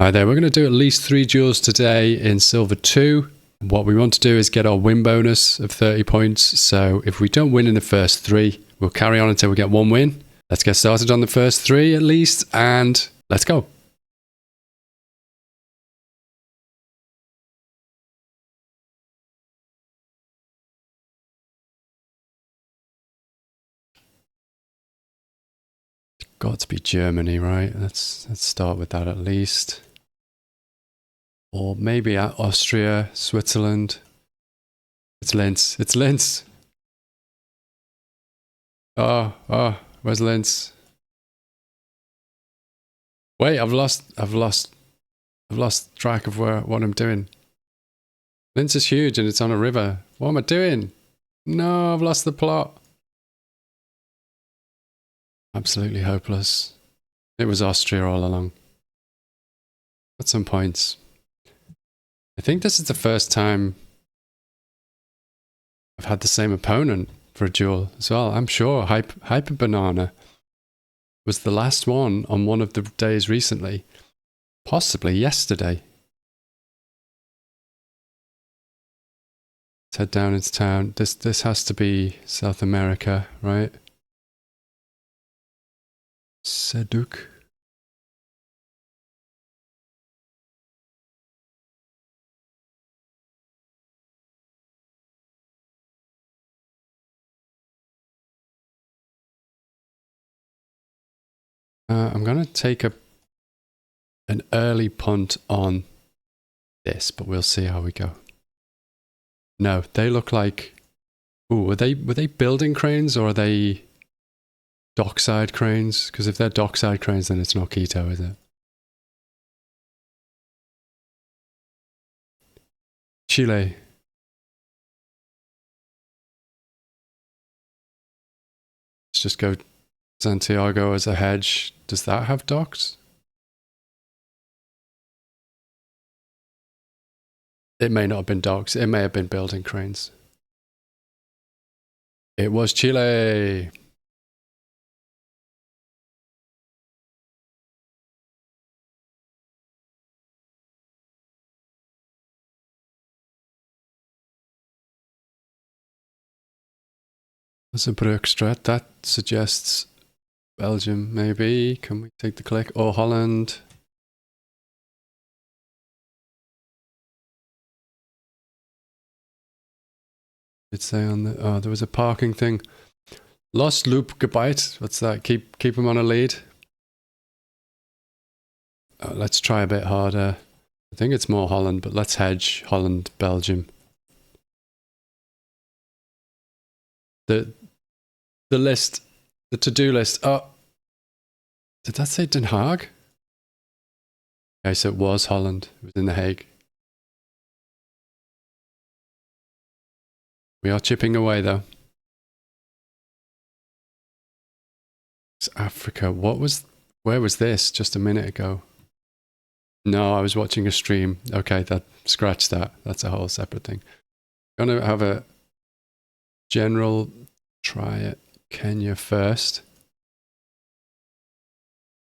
Hi there, we're going to do at least 3 duels today in Silver 2. What we want to do is get our win bonus of 30 points. So if we don't win in the first 3, we'll carry on until we get 1 win. Let's get started on the first 3 at least, and let's go. Got to be Germany, right? Let's start with that at least. Or maybe Austria, Switzerland. It's Linz. It's Linz. Oh, where's Linz? Wait, I've lost track of what I'm doing. Linz is huge and it's on a river. What am I doing? No, I've lost the plot. Absolutely hopeless. It was Austria all along. Got some points. I think this is the first time I've had the same opponent for a duel as well. I'm sure hyperbanana was the last one on one of the days recently. Possibly yesterday. Let's head down into town. This has to be South America, right? Seduk. I'm going to take an early punt on this, but we'll see how we go. No, they look like... Ooh, were they building cranes or are they dockside cranes? Because if they're dockside cranes, then it's not Quito, is it? Chile. Let's just go Santiago as a hedge. Does that have docks? It may not have been docks. It may have been building cranes. It was Chile. That's a Broekstraat. That suggests Belgium, maybe. Can we take the click? Or Holland. Did say on the... Oh, there was a parking thing. Lost loop gebiet. What's that? Keep them on a lead. Let's try a bit harder. I think it's more Holland, but let's hedge Holland, Belgium. The list, the to-do list. Oh, did that say Den Haag? Okay, so it was Holland. It was in The Hague. We are chipping away though. It's Africa. Where was this just a minute ago? No, I was watching a stream. Okay, scratch that. That's a whole separate thing. Gonna have a general try at Kenya first.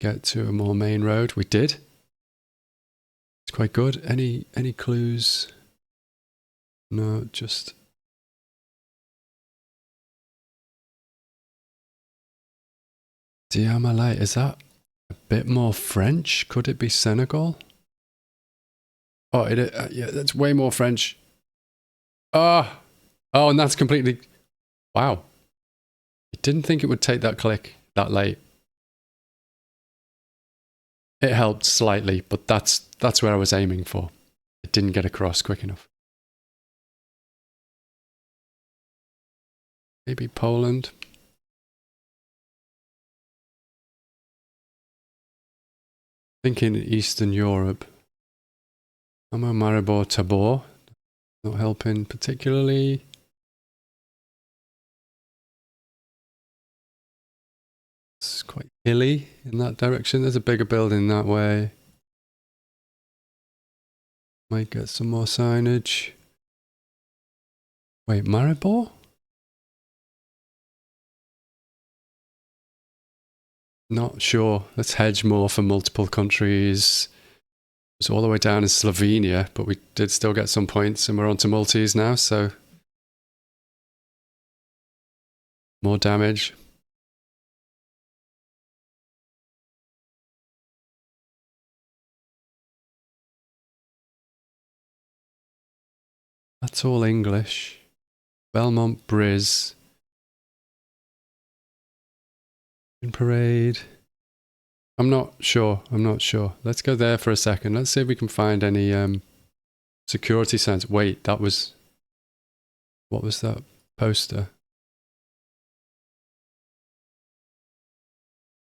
Get to a more main road. We did. It's quite good. Any clues? No, just... Diamalai, is that a bit more French? Could it be Senegal? Oh, yeah, that's way more French. Oh, and that's completely... Wow. I didn't think it would take that click that late. It helped slightly, but that's where I was aiming for. It didn't get across quick enough. Maybe Poland. Thinking Eastern Europe. Amo Maribor Tabor. Not helping particularly. It's quite hilly in that direction. There's a bigger building that way. Might get some more signage. Wait, Maribor? Not sure. Let's hedge more for multiple countries. It's all the way down in Slovenia, but we did still get some points, and we're on to multis now, so more damage. That's all English. Belmont Briz. In Parade. I'm not sure. Let's go there for a second. Let's see if we can find any security signs. Wait, that was... What was that poster?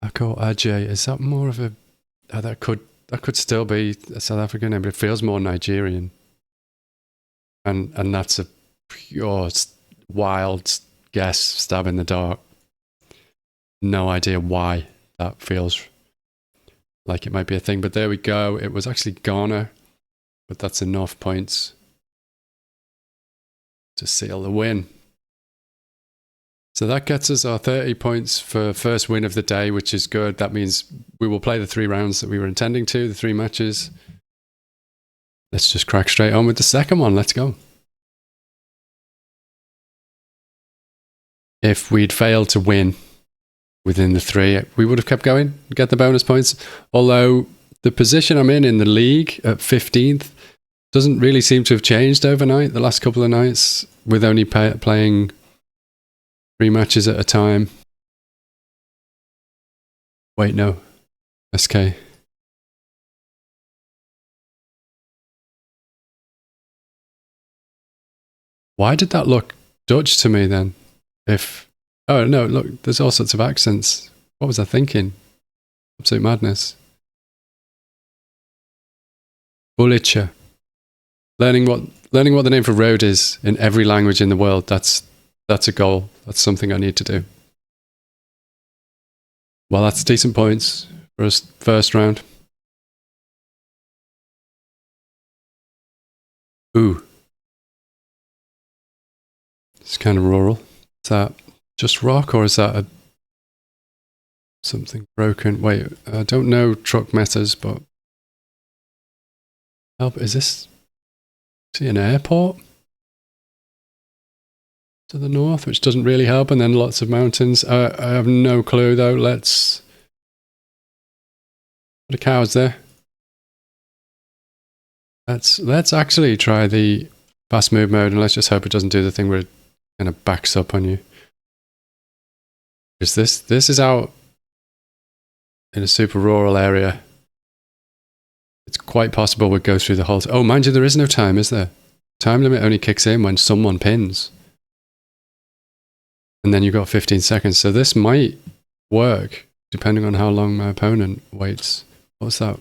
Akko Ajay. Is that more of a... Oh, that could still be a South African name, but it feels more Nigerian. And that's a pure, wild guess, stab in the dark. No idea why that feels like it might be a thing, but there we go. It was actually Ghana, but that's enough points to seal the win. So that gets us our 30 points for first win of the day, which is good. That means we will play the 3 rounds that we were intending to, the 3 matches. Let's just crack straight on with the second one. Let's go. If we'd failed to win within the 3, we would have kept going, get the bonus points. Although the position I'm in the league at 15th doesn't really seem to have changed overnight, the last couple of nights, with only playing 3 matches at a time. Wait, no. SK. Why did that look Dutch to me then? Oh no, look, there's all sorts of accents. What was I thinking? Absolute madness. Bulicha. Learning what the name for road is in every language in the world, that's a goal. That's something I need to do. Well, that's decent points for us first round. Ooh. It's kind of rural. Is that just rock, or is that something broken? Wait, I don't know truck methods, but help. Is he an airport to the north, which doesn't really help, and then lots of mountains. I have no clue though. Let's. What are cows there? Let's actually try the fast move mode, and let's just hope it doesn't do the thing where it kind of backs up on you. Because this is out in a super rural area. It's quite possible we'd go through the whole... Oh, mind you, there is no time, is there? Time limit only kicks in when someone pins. And then you've got 15 seconds. So this might work, depending on how long my opponent waits. What's that?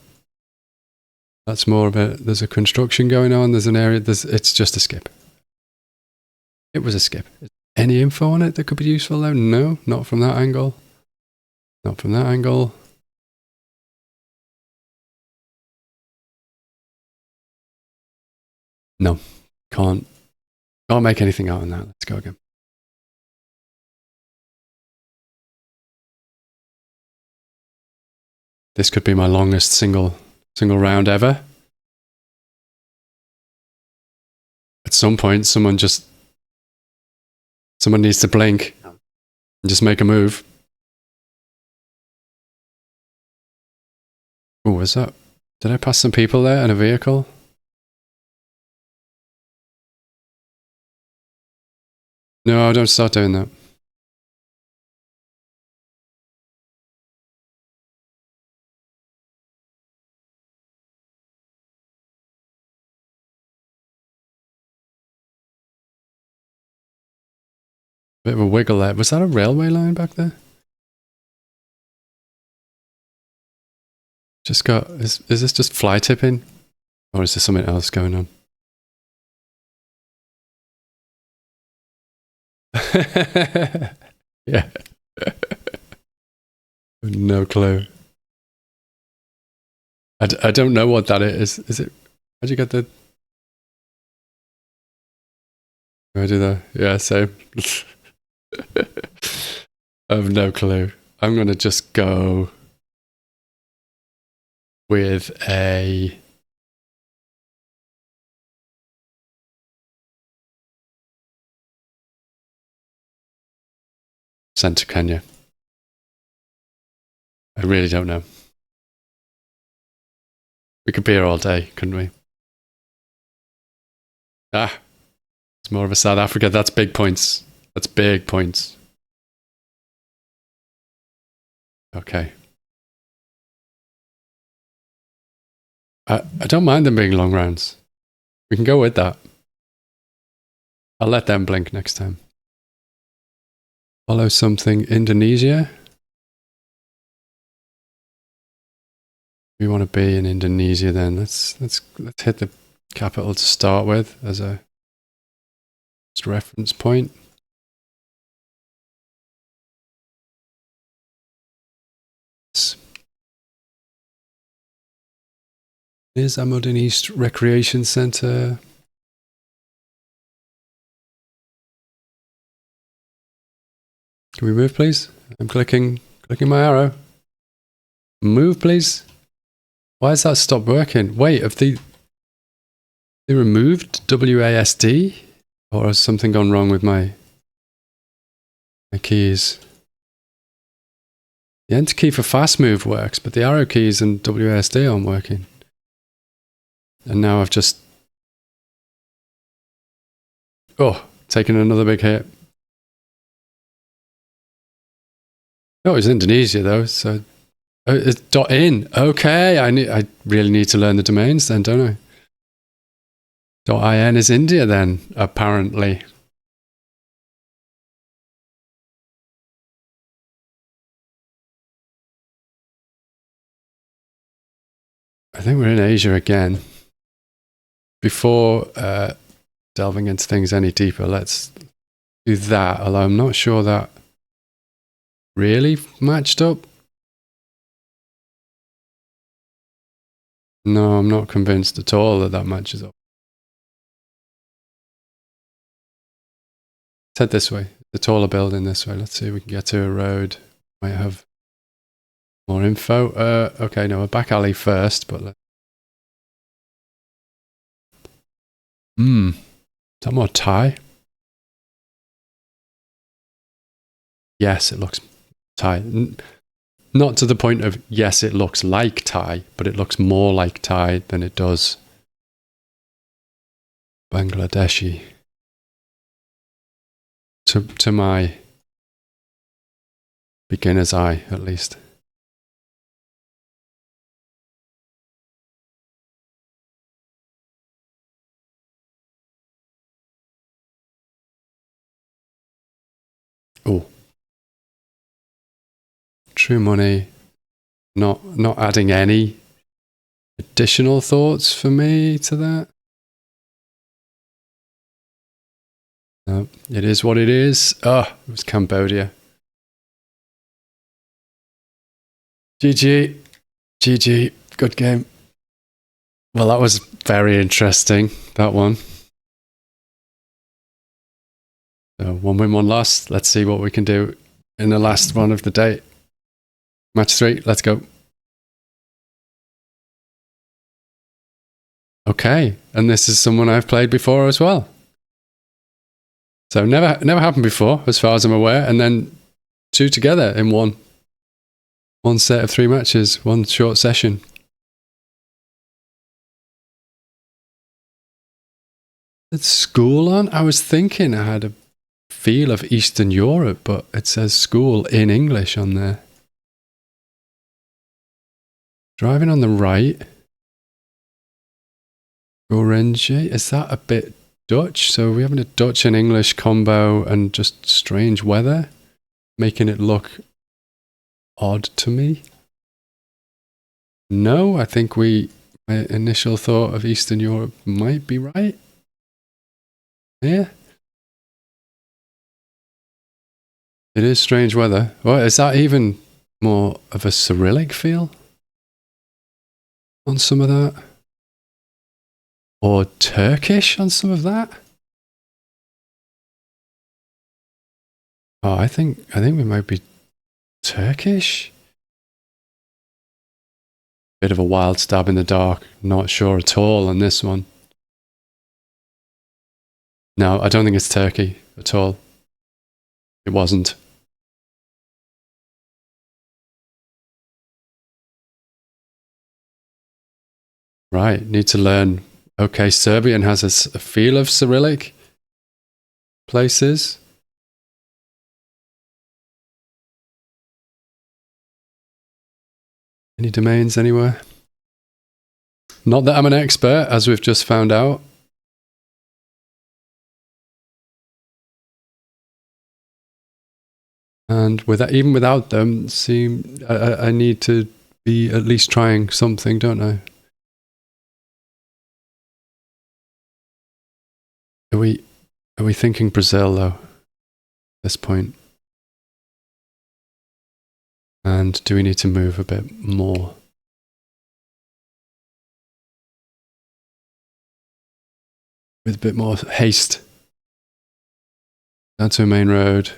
That's more of a... There's a construction going on. There's an area... It's just a skip. It was a skip. Any info on it that could be useful though? No, not from that angle. Not from that angle. No, can't make anything out on that. Let's go again. This could be my longest single round ever. At some point, someone needs to blink and just make a move. Oh, was that? Did I pass some people there in a vehicle? No, don't start doing that. Bit of a wiggle there. Was that a railway line back there? Just got... Is this just fly tipping? Or is there something else going on? Yeah. No clue. I don't know what that is. Is it... How'd you get the... I do that? Yeah, same. I have no clue. I'm going to just go with a Central Kenya. I really don't know. We could be here all day, couldn't we? Ah, it's more of a South Africa. That's big points. That's big points. Okay. I don't mind them being long rounds. We can go with that. I'll let them blink next time. Follow something Indonesia. We want to be in Indonesia then. Let's hit the capital to start with as a reference point. Here's Amodin East Recreation Centre. Can we move, please? I'm clicking my arrow. Move, please. Why has that stopped working? Wait, have they removed WASD? Or has something gone wrong with my keys? The enter key for fast move works, but the arrow keys and WASD aren't working. And now I've just... Oh, taken another big hit. Oh, it's Indonesia though, so... Oh, it's .in. Okay, I really need to learn the domains then, don't I? .in is India then, apparently. I think we're in Asia again. Before delving into things any deeper, let's do that, although I'm not sure that really matched up. No, I'm not convinced at all that that matches up. Let's head this way. The taller building this way. Let's see if we can get to a road. Might have more info. Okay, no, a back alley first, but let's... Is that more Thai? Yes, it looks Thai. Not to the point of, yes, it looks like Thai, but it looks more like Thai than it does Bangladeshi. To my beginner's eye, at least. Oh. True money. Not adding any additional thoughts for me to that. No, it is what it is. Oh, it was Cambodia. GG. GG. Good game. Well, that was very interesting, that one. So 1 win, 1 loss. Let's see what we can do in the last one of the day. Match 3, let's go. Okay, and this is someone I've played before as well. So never happened before, as far as I'm aware, and then 2 together in one set of 3 matches, 1 short session. It's school on? I was thinking I had a feel of Eastern Europe, but it says school in English on there. Driving on the right. Orange, is that a bit Dutch? So we're having a Dutch and English combo and just strange weather, making it look odd to me. No, I think my initial thought of Eastern Europe might be right. Yeah. It is strange weather. Well, is that even more of a Cyrillic feel on some of that? Or Turkish on some of that? Oh, I think we might be Turkish. Bit of a wild stab in the dark. Not sure at all on this one. No, I don't think it's Turkey at all. It wasn't. Right, need to learn. Okay, Serbian has a feel of Cyrillic places. Any domains anywhere? Not that I'm an expert, as we've just found out. And even without them, I need to be at least trying something, don't I? Are we thinking Brazil though? At this point? And do we need to move a bit more? With a bit more haste. Down to a main road.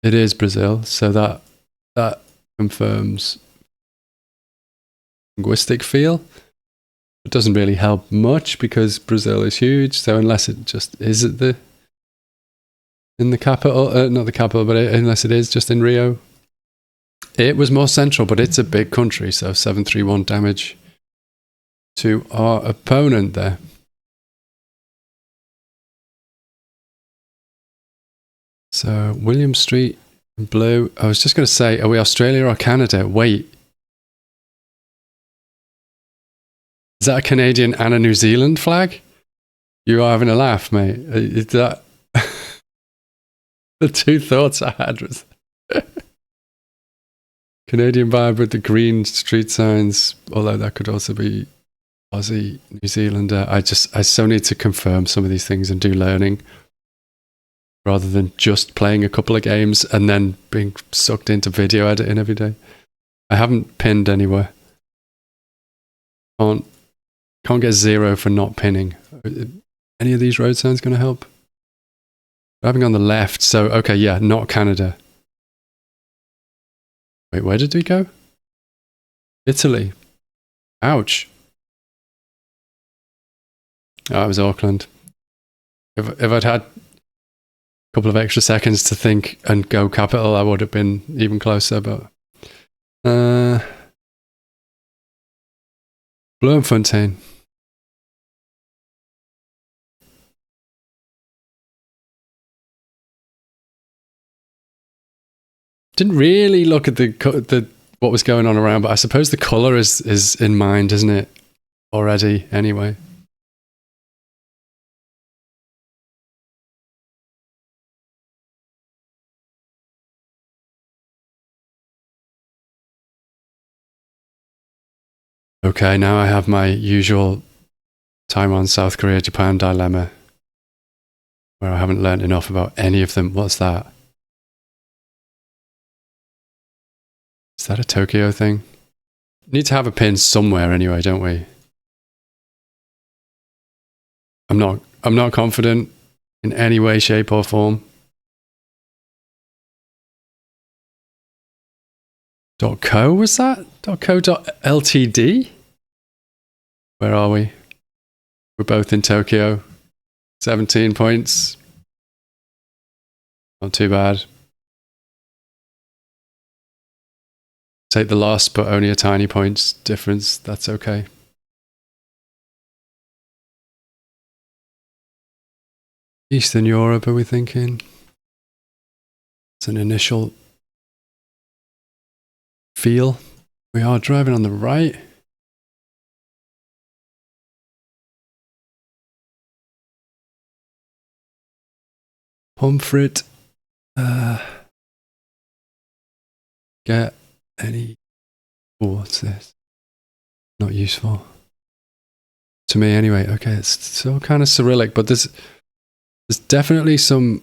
It is Brazil, so that confirms linguistic feel. It doesn't really help much because Brazil is huge. So unless it just is in the capital, not the capital, but unless it is just in Rio, it was more central. But it's a big country, so 731 damage to our opponent there. So William Street in blue. I was just going to say, are we Australia or Canada? Wait. Is that a Canadian and a New Zealand flag? You are having a laugh, mate. Is that the two thoughts I had was Canadian vibe with the green street signs, although that could also be Aussie, New Zealander. I so need to confirm some of these things and do learning rather than just playing a couple of games and then being sucked into video editing every day. I haven't pinned anywhere. Can't get 0 for not pinning. Any of these road signs going to help? Driving on the left, so okay, yeah, not Canada. Wait, where did we go? Italy. Ouch. Oh, it was Auckland. If I'd had a couple of extra seconds to think and go capital, I would have been even closer, but Bloemfontein. Didn't really look at the what was going on around, but I suppose the colour is in mind, isn't it? Already, anyway. Okay, now I have my usual Taiwan, South Korea, Japan dilemma, where I haven't learned enough about any of them. What's that? Is that a Tokyo thing? Need to have a pin somewhere anyway, don't we? I'm not confident in any way, shape, or form. .co was that? .co.ltd? Where are we? We're both in Tokyo. 17 points. Not too bad. Take the loss, but only a tiny points difference. That's okay. Eastern Europe, are we thinking? It's an initial feel. We are driving on the right. Pomfret. Get any. Oh, what's this? Not useful. To me, anyway. Okay, it's still kind of Cyrillic, but there's definitely some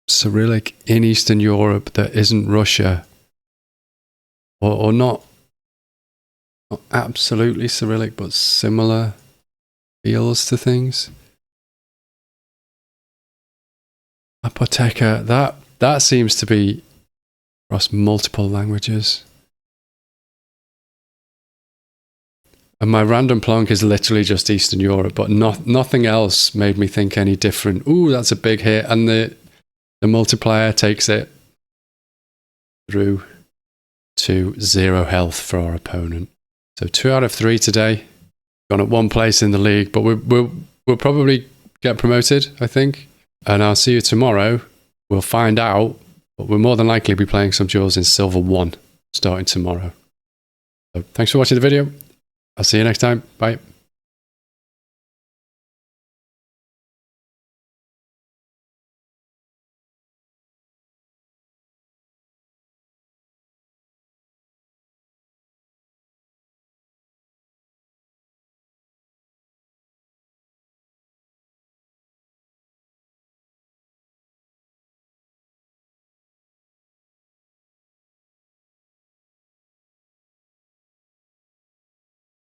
Cyrillic in Eastern Europe that isn't Russia. Or not absolutely Cyrillic, but similar feels to things. Apotheca, that seems to be across multiple languages. And my random plonk is literally just Eastern Europe, but nothing else made me think any different. Ooh, that's a big hit. And the multiplier takes it through to 0 health for our opponent. So 2 out of 3 today. Gone at 1 place in the league, but we'll probably get promoted, I think. And I'll see you tomorrow. We'll find out, but we'll more than likely be playing some duels in Silver 1 starting tomorrow. So thanks for watching the video. I'll see you next time. Bye.